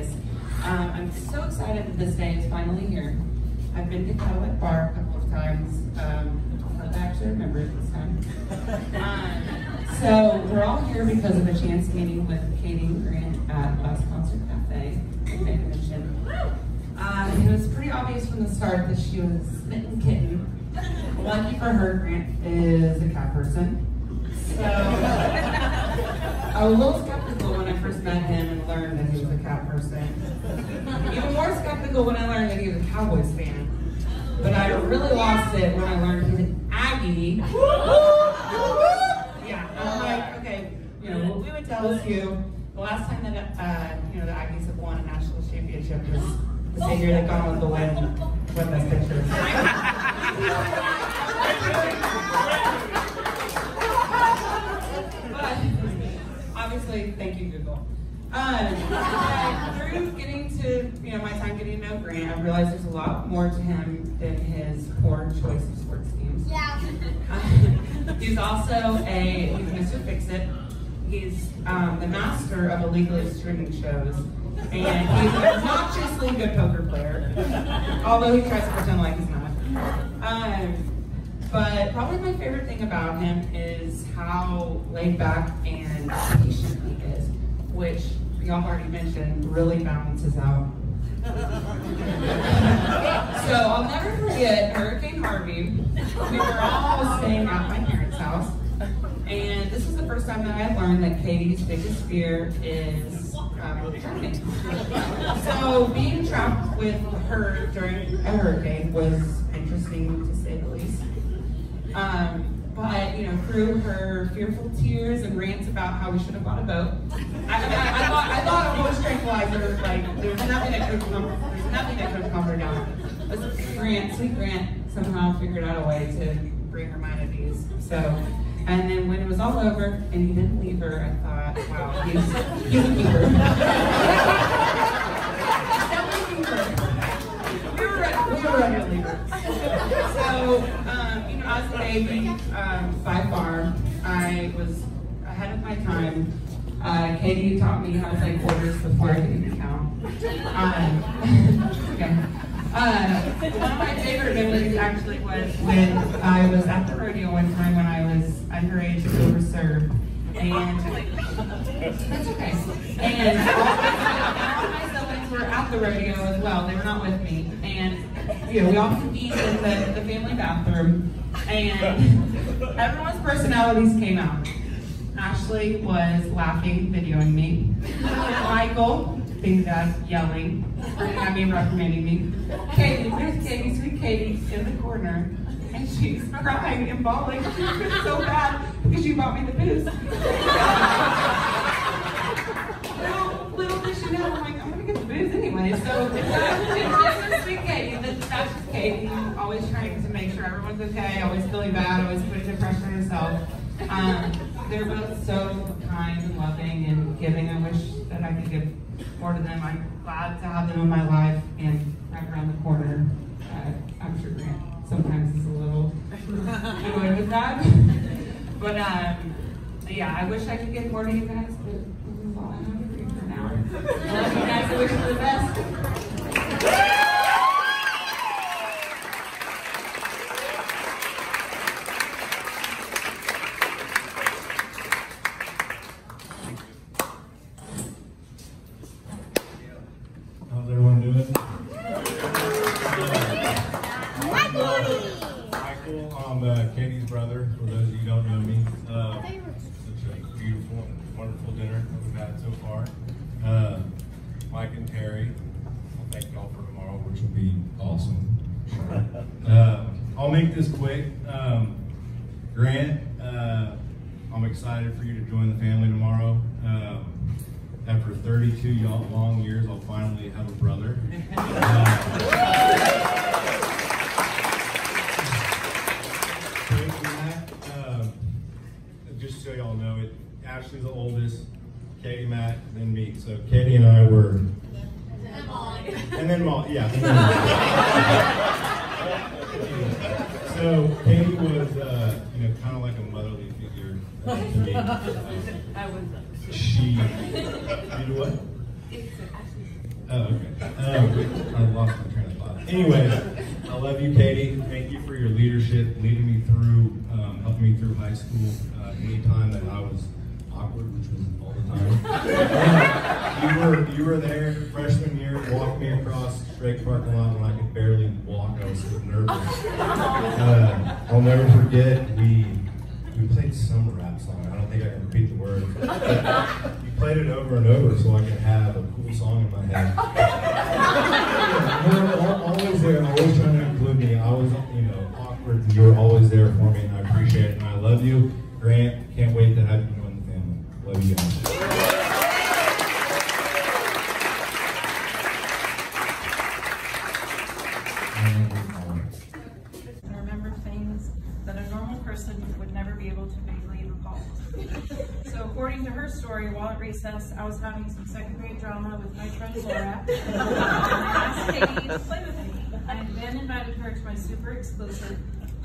guys. I'm so excited that this day is finally here. I've been to Cadillac Bar a couple of times. I actually remember it this time. So we're all here because of a chance meeting with Katie and Grant at Last Concert Cafe, like I mentioned. It was pretty obvious from the start that she was smitten kitten. Lucky for her, Grant is a cat person. So I was a little skeptical when I first met him and learned that he was a cat person. Even more skeptical when I learned that he was a Cowboys fan. But I really lost it when I learned he's an Aggie. Yeah, I'm like, okay, what we would tell us you, the last time that the Aggies have won a national championship was the same year that Gone with the Wind won Best Picture. But obviously, thank you, Google. Through getting to my time getting to know Grant, I realized there's a lot more to him than his poor choice of sports teams. Yeah. He's also he's Mr. Fix-It. He's the master of illegally streaming shows, and he's an obnoxiously good poker player, although he tries to pretend like he's not. But probably my favorite thing about him is how laid back and patient he is, which y'all already mentioned really balances out. So I'll never forget Hurricane Harvey. We were all staying at my parents' house, and this was the first time that I had learned that Katie's biggest fear is drowning. So being trapped with her during a hurricane was interesting to say the least. But through her fearful tears and rants about how we should have bought a boat, I thought a voice tranquilizer, like there's nothing that could calm her down. But sweet Grant somehow figured out a way to bring her mind at ease. So, and then when it was all over and he didn't leave her, I thought, wow, he's a keeper. We were ready to leave her. So, as a baby, by far, I was ahead of my time. Katie taught me how to play quarters before I could even count. Okay. One of my favorite memories actually was when I was at the rodeo one time when I was underage and overserved. And that's okay. And all my siblings were at the rodeo as well. They were not with me. And we all convened in the family bathroom. And everyone's personalities came out. Ashley was laughing, videoing me. Michael, big dad, yelling, at me, reprimanding me. Katie, there's Katie, sweet Katie, in the corner. And she's crying and bawling. She was so bad because she bought me the booze. Little did she know, I'm like, I'm going to get the booze anyway. So it's just sweet Katie. That's just Katie, always trying to make sure everyone's okay, always feeling bad, always putting the pressure on herself. They're both so kind and loving and giving. I wish that I could give more to them. I'm glad to have them in my life, and right around the corner, I'm sure Grant sometimes is a little annoyed with that. But yeah, I wish I could give more to you guys, but this is all I have for you for now. I love you guys. I wish you the best. Katie's brother, for those of you who don't know me. Such a beautiful and wonderful dinner that we've had so far. Mike and Terry, I'll thank y'all for tomorrow, which will be awesome. I'll make this quick. Grant, I'm excited for you to join the family tomorrow. After 32 long years, I'll finally have a brother. Just so y'all know, Ashley's the oldest, Katie, Matt, then me. So Katie and I were, and then Molly, yeah. So Katie was, kind of like a motherly figure to me. I was. She did what? Oh, okay. I lost my train of thought. Anyway, I love you, Katie. Thank you for your leadership, leading me through, helping me through high school. Anytime that I was awkward, which was all the time. You were there freshman year, walked me across Drake parking lot when I could barely walk. I was so nervous. I'll never forget, we played some rap song. I don't think I can repeat the words. You played it over and over so I could have a cool song in my head. You were always there, always trying to include me. I was, awkward, and you were always there for me, and I appreciate it. And I love you, Grant. Can't wait to have you join the family. Love you guys. And remember things that a normal person would never be able to vaguely recall. So according to her story, while at recess, I was having some second grade drama with my friend Laura, and I asked Katie to play with me. I then invited her to my super exclusive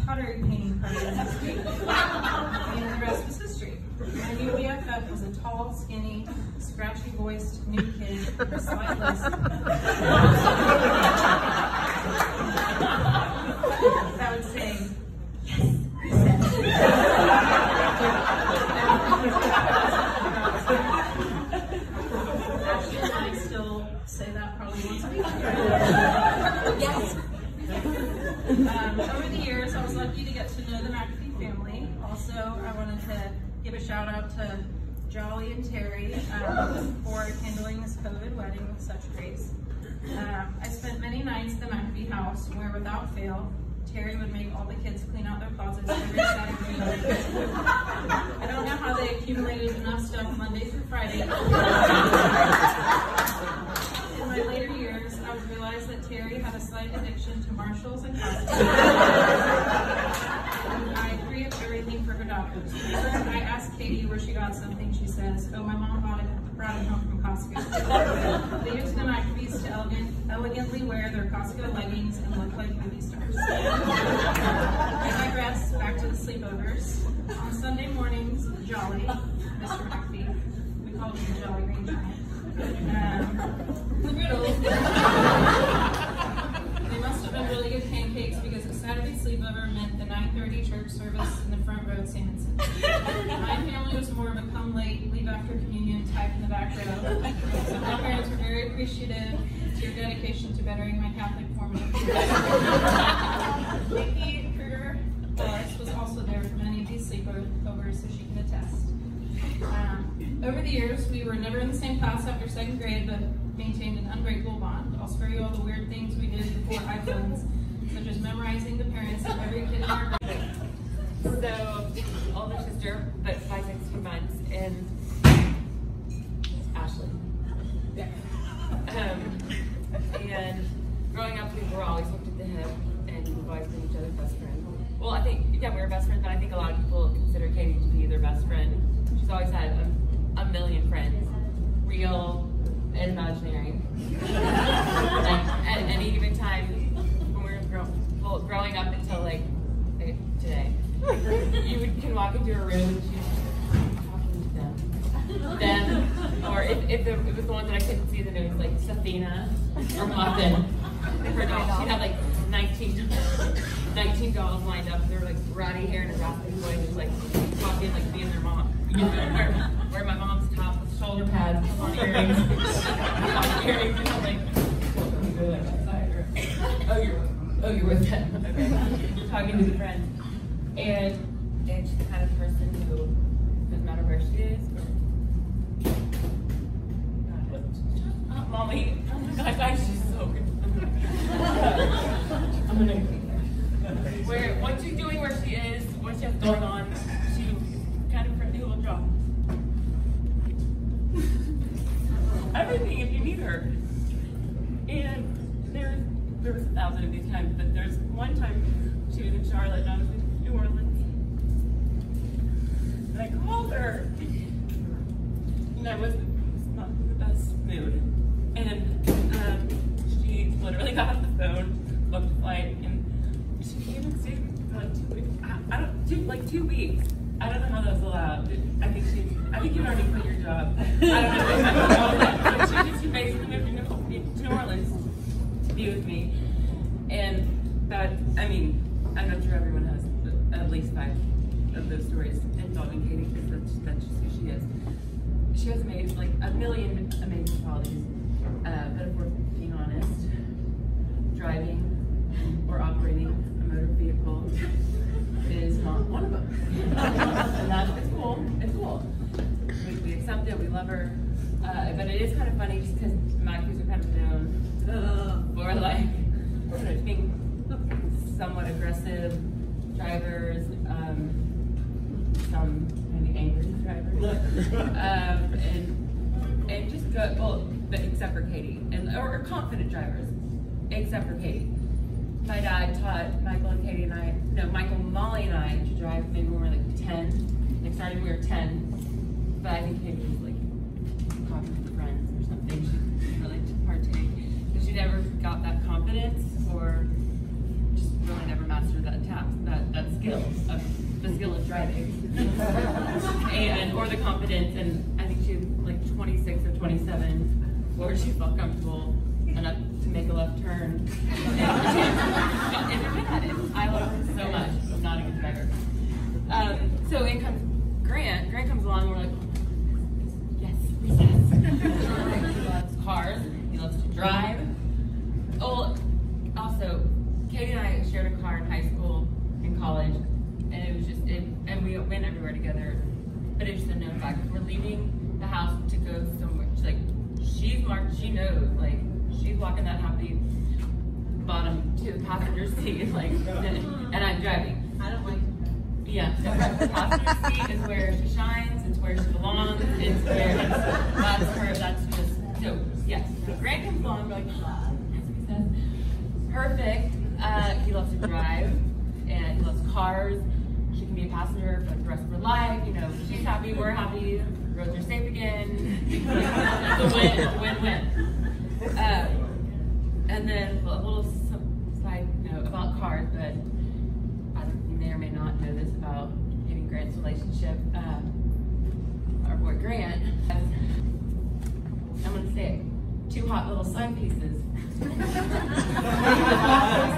pottery painting party in the street, and the rest was history. My new BFF was a tall, skinny, scratchy-voiced new kid, slightless. That would say, yes, Ashley and I still say that probably once a week. Yes. Over the years, I was lucky to get to know the McAfee family. Also, I wanted to give a shout out to Jolly and Terry for handling this COVID wedding with such grace. I spent many nights at the McAfee house where, without fail, Terry would make all the kids clean out their closets every Saturday night. I don't know how they accumulated enough stuff Monday through Friday. In my later years, I would realize that Terry had a slight addiction to Marshalls and costumes. I agree with everything for her daughters. Whenever I asked Katie where she got something, she says, "Oh, my mom brought it home from Costco." They used the McAfees to elegantly wear their Costco leggings and look like movie stars. I digress, back to the sleepovers. On Sunday mornings, Jolly, Mr. McAfee, we called him the Jolly Green Giant. The riddle. They must have been really good pancakes because a Saturday sleepover meant the 9:30 church service in the front row at St. Vincent. My family was more of a come late, leave after communion type in the back row. So my parents were very appreciative to your dedication to bettering my Catholic formative years. Nikki Kruger was also there for many of these sleepovers, so she can attest. Over the years, we were never in the same class after second grade, but maintained an unbreakable bond. I'll spare you all the weird things we did before iPhones, such as memorizing the parents of every kid in our group. So, older sister, but by 16 months, and Ashley. And growing up, we were always hooked at the hip, and we've always been each other's best friend. Well, I think, yeah, we were best friends, but I think a lot of people consider Katie to be their best friend. She's always had a million friends, real and imaginary. At any given time, when we were growing up until like today, you can walk into a room and she's talking to them, or if it was the one that I couldn't see, then it was like Safina or Muffin. Her doll, she'd have like 19 dolls lined up. They were like ratty hair and a raspy voice, just like talking like being their mom. You know, where my mom's top with shoulder pads, on earrings, and I'm like, oh, you're with them. Okay, talking to the friend, and she's the kind of person who doesn't matter where she is. Mommy, oh my God, guys, she's so good. I'm gonna what she's doing, where she is, what she has going on, she kind of pretty little job. Everything if you need her. And there was 1,000 of these times, but there's one time she was in Charlotte and I was in New Orleans. And I called her and I was not in the best mood. And she literally got off the phone, booked a flight, and she came and stayed for like 2 weeks. Like 2 weeks. I don't know how that's allowed. I think you already quit your job. I don't know. She basically moved into stories involving Katie because that's just who she is. She has made like a million amazing qualities, but if we're being honest, driving or operating a motor vehicle is not one of them. And it's cool. It's cool. We accept it. We love her. But it is kind of funny just because my kids are kind of known for like being somewhat aggressive drivers, some maybe angry drivers, and just good. Well, but except for Katie, or confident drivers, except for Katie. My dad taught Michael, Molly and I to drive maybe when we were like 10. Like starting when we were 10, but I think Katie was like talking to friends or something. She really partake because she never got that confidence or just really never mastered that skill of the skill of driving or the confidence. And I think she was like 26 or 27 where she felt comfortable enough to make a left turn. And I love her so much. I'm not a good driver. So in comes Grant. Grant comes along and we're like, yes. He loves cars. He loves to drive. Oh, also, Katie and I shared a car in high school, in college, and it was just, and we went everywhere together. But it's just a known fact. If we're leaving the house to go somewhere, she's marked, she knows, like, she's walking that happy bottom to the passenger seat, like, and I'm driving. I don't like it. Yeah, so the passenger seat is where she shines, it's where she belongs, it's where, that's her, that's just, so, yes. Grant comes along, we're like, that's what he says. Perfect. He loves to drive, and he loves cars. She can be a passenger for the rest of her life, you know, she's happy, we're happy, roads are safe again. It's a win-win. And then a little side note about cars, but you may or may not know this about Katie and Grant's relationship. Our boy Grant has, I'm going to say it, 2 hot little side pieces.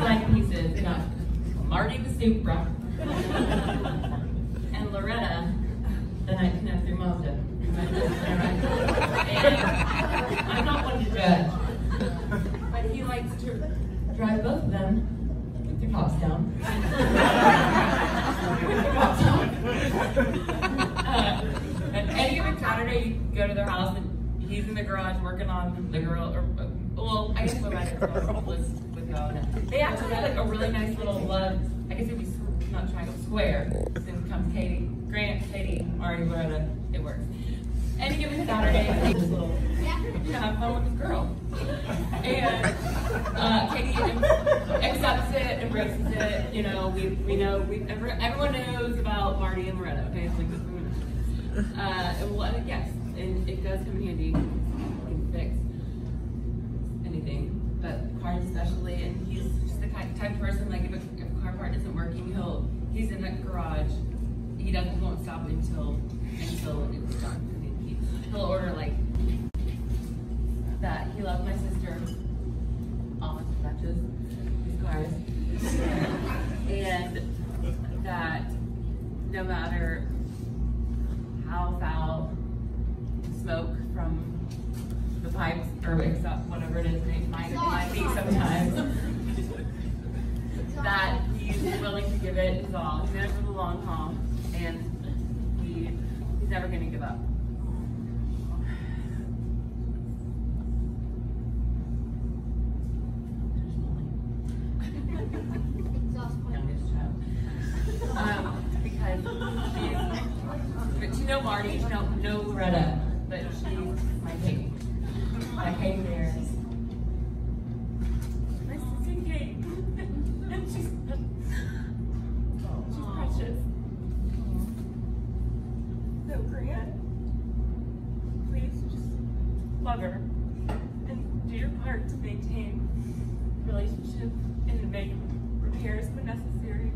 Side pieces. Got Marty the Supra and Loretta, the 1903 Mazda. And I'm not one to judge, but he likes to drive both of them with their tops down. And any given Saturday, you go to their house and he's in the garage working on the girl, well, I guess my mother lives with y'all. They actually have like a really nice little love, I guess it'd be not triangle, square. Then comes Katie, Grant, Katie, Marty, Loretta, it works. Any given Saturday, I take this little, have fun with this girl. And Katie accepts it, embraces it, you know, we know, everyone knows about Marty and Loretta, okay? It's like this woman. Yes, and it does come in handy. You can fix anything, but cars especially, and he's just the type of person, like if a car part isn't working, he's in the garage, he won't stop until it's done. He'll order like that. He loves my sister. Almost touches his cars. And that no matter how foul smoke from the pipes or except whatever it is it might be sometimes, that he's willing to give it his all. He's in it for the long haul, and he's never going to give up. Because but you know Marty, you know Loretta, but she's my Katie. My Katie there is my sister Kate. And she's precious. So Grant, please just love her and do your part to maintain the relationship and to make repairs when necessary.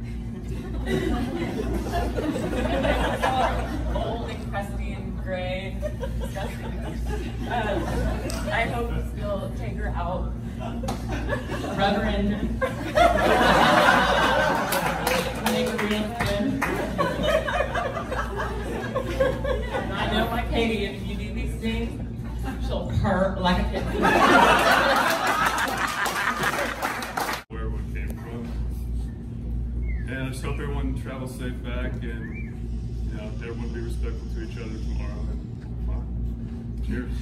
Old and crusty and gray and disgusting. I hope you'll take her out. Reverend. Make her real good. Katie, if you do these things, she'll purr like a kitten. Where everyone came from. And I just hope everyone travels safe back and, you know, everyone be respectful to each other tomorrow. And fun. Cheers.